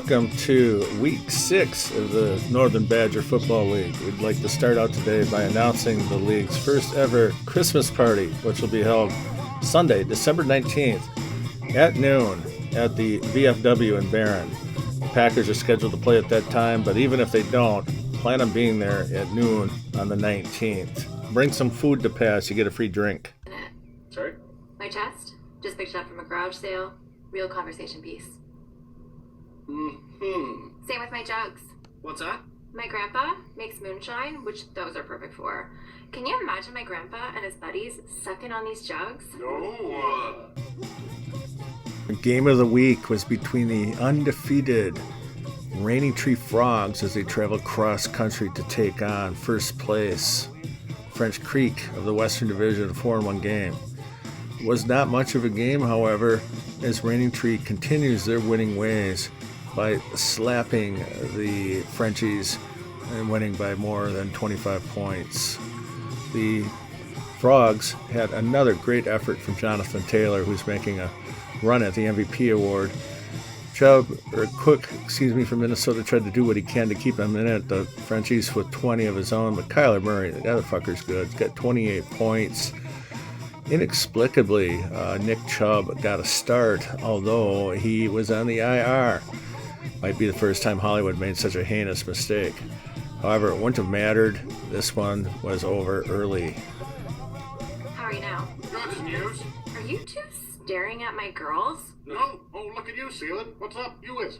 welcome to Week 6 of the Northern Badger Football League. We'd like to start out today by announcing the league's first ever Christmas party, which will be held Sunday, December 19th at noon at the VFW in Barron. The Packers are scheduled to play at that time, but even if they don't, plan on being there at noon on the 19th. Bring some food to pass, you get a free drink. Sorry? My chest? Just picked it up from a garage sale. Real conversation piece. Same with my jugs. What's that? My grandpa makes moonshine, which those are perfect for. Can you imagine my grandpa and his buddies sucking on these jugs? No. The game of the week was between the undefeated Rainy Tree Frogs as they traveled cross country to take on first place French Creek of the Western Division, a 4-1 game. It was not much of a game, however, as Rainy Tree continues their winning ways by slapping the Frenchies and winning by more than 25 points. The Frogs had another great effort from Jonathan Taylor, who's making a run at the MVP award. Cook from Minnesota tried to do what he can to keep him in it. The Frenchies with 20 of his own, but Kyler Murray, the other fucker's good. He's got 28 points. Inexplicably, Nick Chubb got a start, although he was on the IR. Might be the first time Hollywood made such a heinous mistake. However, it wouldn't have mattered. This one was over early. How are you now? Good news. Are you two staring at my girls? No. Oh, look at you, Sealan. What's up? You is.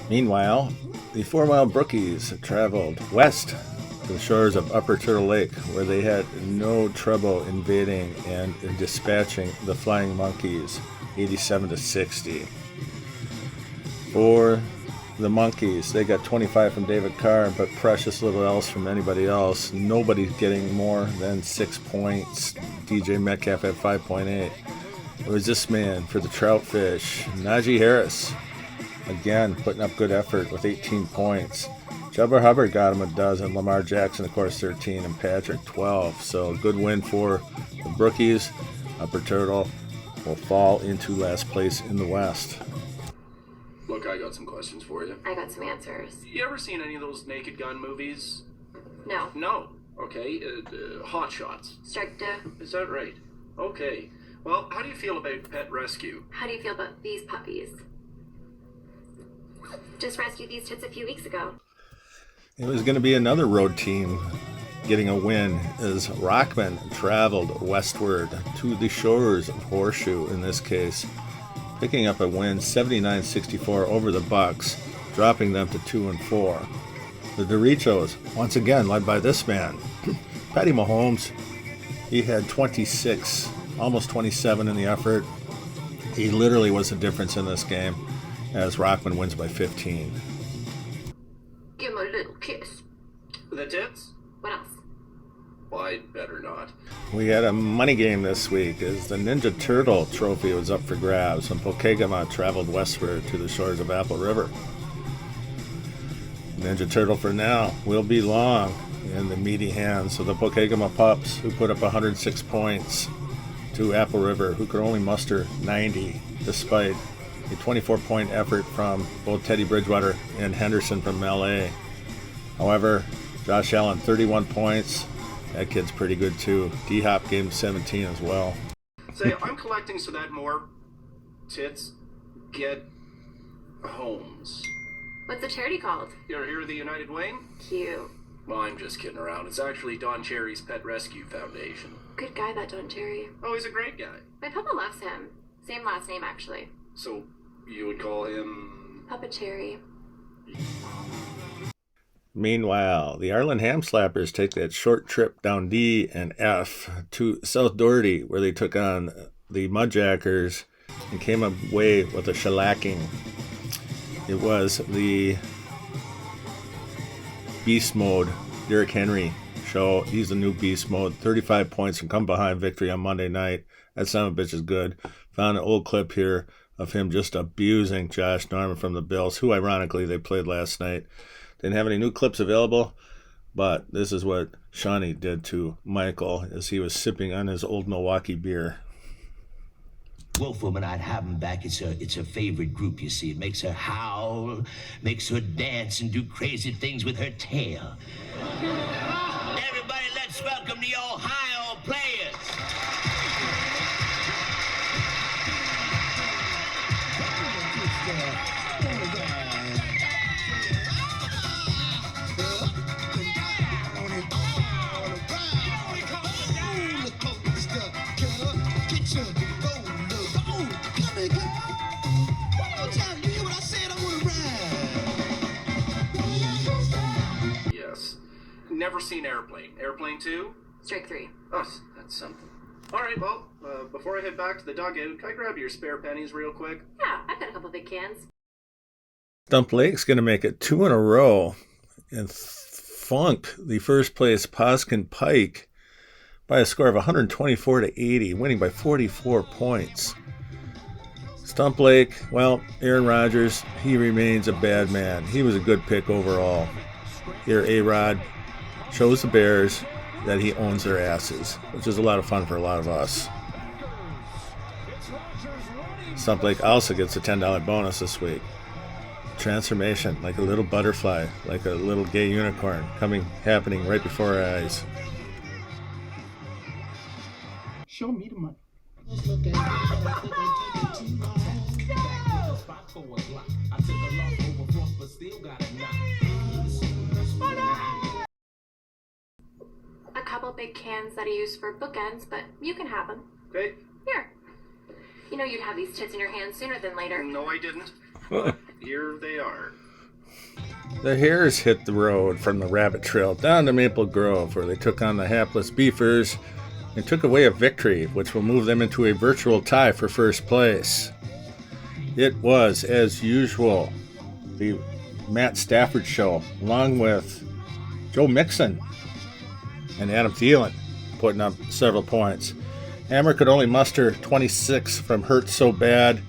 Meanwhile, the 4-mile Brookies traveled west to the shores of Upper Turtle Lake, where they had no trouble invading and dispatching the Flying Monkeys, 87-60. For the Monkeys, they got 25 from David Carr, but precious little else from anybody else. Nobody's getting more than 6 points. DJ Metcalf had 5.8. It was this man for the Troutfish, Najee Harris, again putting up good effort with 18 points. Jubber Hubbard got him a dozen, Lamar Jackson, of course, 13, and Patrick, 12. So good win for the Brookies. Upper Turtle will fall into last place in the West. Look, I got some questions for you. I got some answers. You ever seen any of those Naked Gun movies? No. No. Okay. Hot Shots. Strike two. Is that right? Okay. Well, how do you feel about pet rescue? How do you feel about these puppies? Just rescued these tits a few weeks ago. It was going to be another road team getting a win as Rockman traveled westward to the shores of Horseshoe in this case, picking up a win 79-64 over the Bucks, dropping them to 2-4. The Doritos, once again led by this man, Patty Mahomes. He had 26, almost 27 in the effort. He literally was the difference in this game as Rockman wins by 15. Give him a little kiss. The tits? What else? Well, I'd better not. We had a money game this week as the Ninja Turtle trophy was up for grabs when Pokegama traveled westward to the shores of Apple River. Ninja Turtle for now will be long in the meaty hands of the Pokegama Pups, who put up 106 points to Apple River, who could only muster 90 despite a 24-point effort from both Teddy Bridgewater and Henderson from LA. However, Josh Allen, 31 points. That kid's pretty good too. D-Hop gave him 17 as well. Say, I'm collecting so that more tits get homes. What's the charity called? You ever hear of the United Way? Cute. Well, I'm just kidding around. It's actually Don Cherry's Pet Rescue Foundation. Good guy, that Don Cherry. Oh, he's a great guy. My papa loves him. Same last name, actually. So, you would call him... Papa Cherry. Meanwhile, the Arlen Ham Slappers take that short trip down D and F to South Doherty, where they took on the Mudjackers and came away with a shellacking. It was the Beast Mode Derrick Henry show. He's the new Beast Mode. 35 points from come behind victory on Monday night. That son of a bitch is good. Found an old clip here of him just abusing Josh Norman from the Bills, who ironically they played last night. Didn't have any new clips available, but this is what Shawnee did to Michael as he was sipping on his old Milwaukee beer. Wolfwoman, I'd have him back. It's her favorite group, you see. It makes her howl, makes her dance and do crazy things with her tail. Everybody, let's welcome the Ohio Players. Yes. Never seen Airplane. Airplane 2? Strike 3. Oh, that's something. Alright, well, before I head back to the dugout, can I grab your spare pennies real quick? Yeah, I've got a couple big cans. Stump Lake's going to make it 2 in a row and funk the first place Poskin Pike by a score of 124-80, winning by 44 points. Stump Lake, well, Aaron Rodgers, he remains a bad man. He was a good pick overall. Here, A-Rod shows the Bears that he owns their asses, which is a lot of fun for a lot of us. Stump Lake also gets a $10 bonus this week. Transformation, like a little butterfly, like a little gay unicorn, happening right before our eyes. Show me the money. A couple big cans that I use for bookends, but you can have them. Okay. Here. You know you'd have these tits in your hands sooner than later. No, I didn't. Here they are. The Hares hit the road from the Rabbit Trail down to Maple Grove, where they took on the hapless Beefers and took away a victory, which will move them into a virtual tie for first place. It was, as usual, the Matt Stafford show, along with Joe Mixon and Adam Thielen, putting up several points. Hammer could only muster 26 from Hurt So Bad,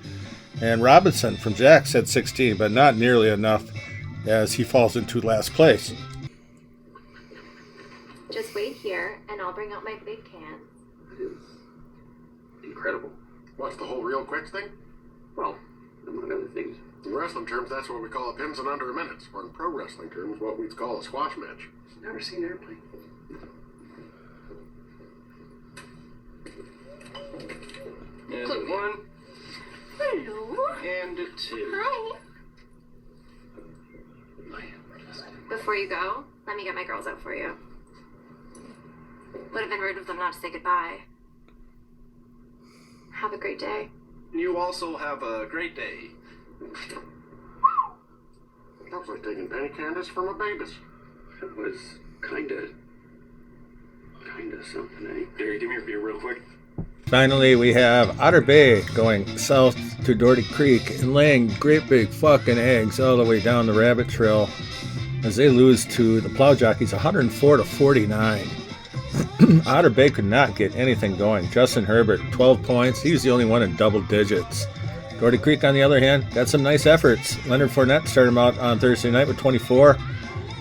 and Robinson from Jacks had 16, but not nearly enough as he falls into last place. Just wait here, and I'll bring out my big cans. It is incredible. What's the whole real quick thing? Well, among other things. In wrestling terms, that's what we call a pins in under a minute. Or in pro wrestling terms, what we'd call a squash match. Never seen Airplane. And 1, Hello. and 2. Hi. Before you go, let me get my girls out for you. Would have been rude of them not to say goodbye. Have a great day. You also have a great day. That's like taking penny candies from a baby's. That was kinda something, eh? Gary, give me your beer real quick. Finally, we have Otter Bay going south to Doherty Creek and laying great big fucking eggs all the way down the Rabbit Trail as they lose to the Plow Jockeys 104-49. Otter Bay could not get anything going. Justin Herbert, 12 points. He was the only one in double digits. Doherty Creek, on the other hand, got some nice efforts. Leonard Fournette started him out on Thursday night with 24.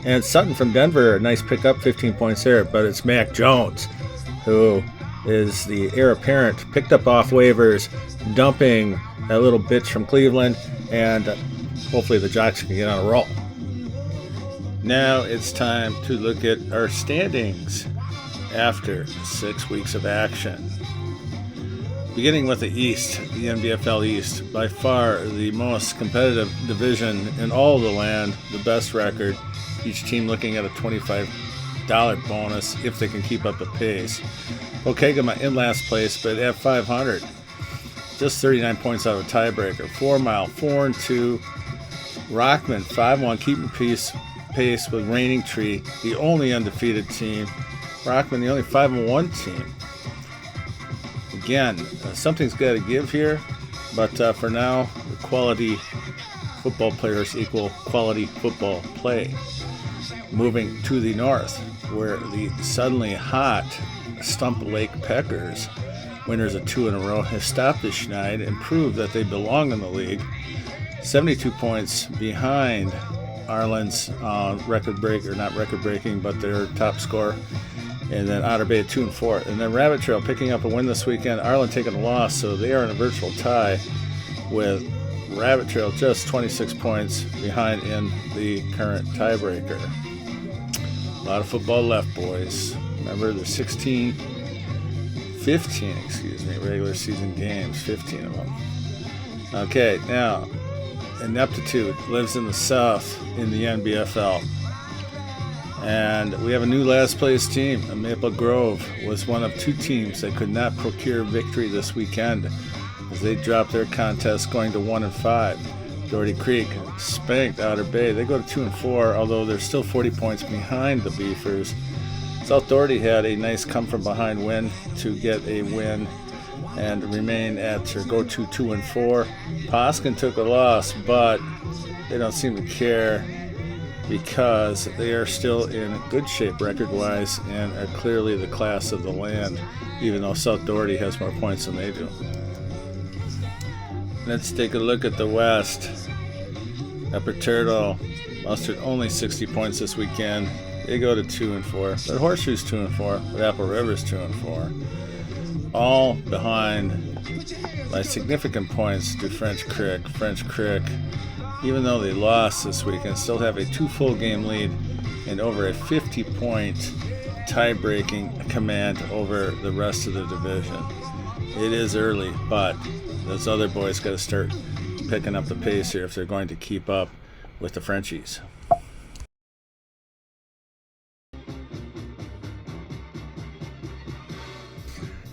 And Sutton from Denver, a nice pickup, 15 points there. But it's Mac Jones, who is the heir apparent, picked up off waivers, dumping that little bitch from Cleveland, and hopefully the Jocks can get on a roll. Now it's time to look at our standings after 6 weeks of action. Beginning with the East, the NBFL East, by far the most competitive division in all of the land, the best record, each team looking at a $25 bonus if they can keep up the pace. Okegama in last place, but at 500, just 39 points out of a tiebreaker. 4 Mile, 4-2. Rockman, 5-1, keeping pace with Reigning Tree, the only undefeated team. Rockman, the only 5-1 team. Again, something's got to give here, but for now, the quality football players equal quality football play. Moving to the north, where the suddenly hot Stump Lake Peckers, winners of 2 in a row, have stopped the Schneid and proved that they belong in the league. 72 points behind Arlen's record-breaking, but their top scorer. And then Otter Bay at 2 and 4. And then Rabbit Trail picking up a win this weekend. Arlen taking a loss, so they are in a virtual tie with Rabbit Trail just 26 points behind in the current tiebreaker. A lot of football left, boys. Remember, there's 15 regular season games, 15 of them. Okay, now, Ineptitude lives in the South in the NBFL. And we have a new last place team. Maple Grove was one of 2 teams that could not procure victory this weekend as they dropped their contest going to 1 and 5. Doherty Creek spanked Outer Bay. They go to 2 and 4, although they're still 40 points behind the Beefers. South Doherty had a nice come from behind win to get a win and remain at or go to 2 and 4. Poskin took a loss, but they don't seem to care because they are still in good shape record-wise and are clearly the class of the land, even though South Doherty has more points than they do. Let's take a look at the West. Upper Turtle mustered only 60 points this weekend. They go to 2 and 4. But Horseshoe's 2 and 4. But Apple River's 2 and 4. All behind by significant points to French Creek. French Creek, even though they lost this weekend, still have a 2 full game lead and over a 50-point tie-breaking command over the rest of the division. It is early, but those other boys got to start picking up the pace here if they're going to keep up with the Frenchies.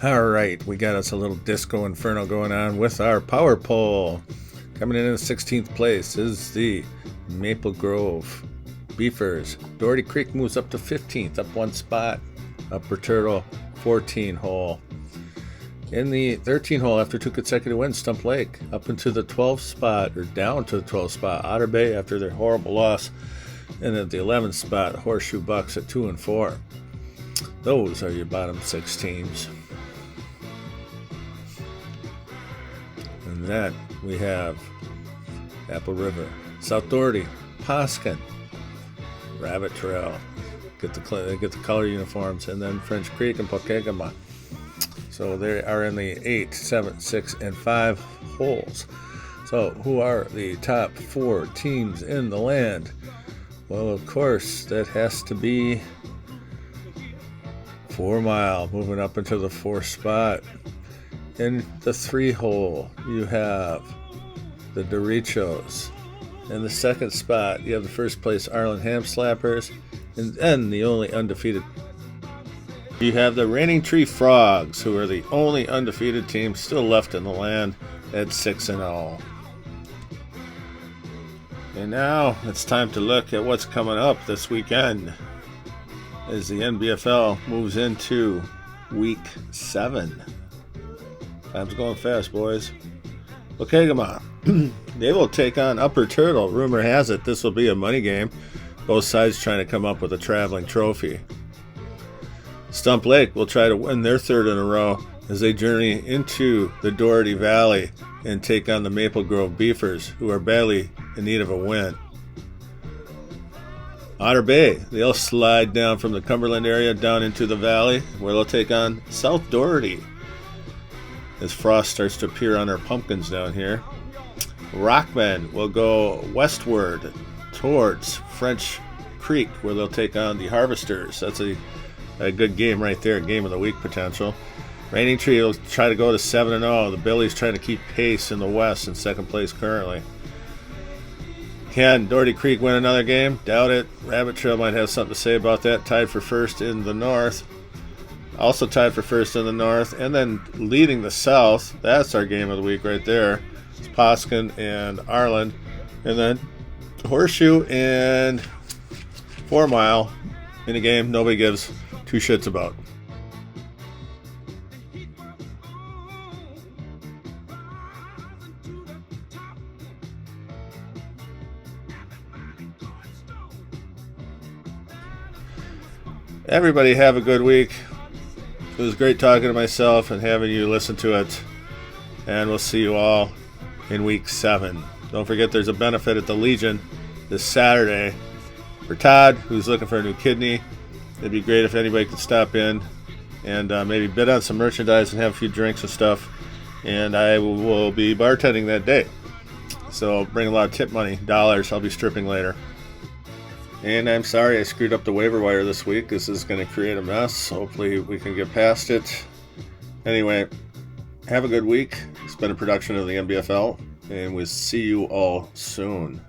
All right, we got us a little disco inferno going on with our power poll. Coming in 16th place is the Maple Grove Beefers. Doherty Creek moves up to 15th, up 1 spot. Upper Turtle, 14 hole. In the 13 hole, after 2 consecutive wins, Stump Lake up into the 12th spot, or down to the 12th spot. Otter Bay after their horrible loss. And at the 11th spot, Horseshoe Bucks at 2 and 4. Those are your bottom 6 teams. And then we have Apple River, South Doherty, Poskin, Rabbit Trail, get the color uniforms, and then French Creek and Pokegama. So they are in the 8, 7, 6, and 5 holes. So who are the top 4 teams in the land? Well, of course, that has to be 4 Mile, moving up into the 4th spot. In the 3 hole, you have the Doritos. In the 2nd spot, you have the 1st place Arlen Ham Slappers. And then the only undefeated, you have the Raining Tree Frogs, who are the only undefeated team still left in the land at 6 and 0. And now it's time to look at what's coming up this weekend as the NBFL moves into week 7. Time's going fast, boys. Pokegama, they will take on Upper Turtle. Rumor has it this will be a money game. Both sides trying to come up with a traveling trophy. Stump Lake will try to win their 3rd in a row as they journey into the Doherty Valley and take on the Maple Grove Beefers, who are badly in need of a win. Otter Bay, they'll slide down from the Cumberland area down into the valley, where they'll take on South Doherty as frost starts to appear on our pumpkins down here. Rockman will go westward towards French Creek, where they'll take on the Harvesters. That's a good game right there, game of the week potential. Raining Tree will try to go to 7-0. The Billies trying to keep pace in the west in 2nd place currently. Can Doherty Creek win another game? Doubt it. Rabbit Trail might have something to say about that. Tied for 1st in the north. Also tied for 1st in the north. And then leading the south, that's our game of the week right there. It's Poskin and Arlen. And then Horseshoe and 4 Mile in a game nobody gives 2 shits about. Everybody have a good week. It was great talking to myself and having you listen to it. And we'll see you all in week 7. Don't forget there's a benefit at the Legion this Saturday for Todd, who's looking for a new kidney, It'd be great if anybody could stop in and maybe bid on some merchandise and have a few drinks and stuff. And I will be bartending that day. So bring a lot of tip money, dollars. I'll be stripping later. And I'm sorry I screwed up the waiver wire this week. This is going to create a mess. Hopefully we can get past it. Anyway, have a good week. It's been a production of the NBFL, and we'll see you all soon.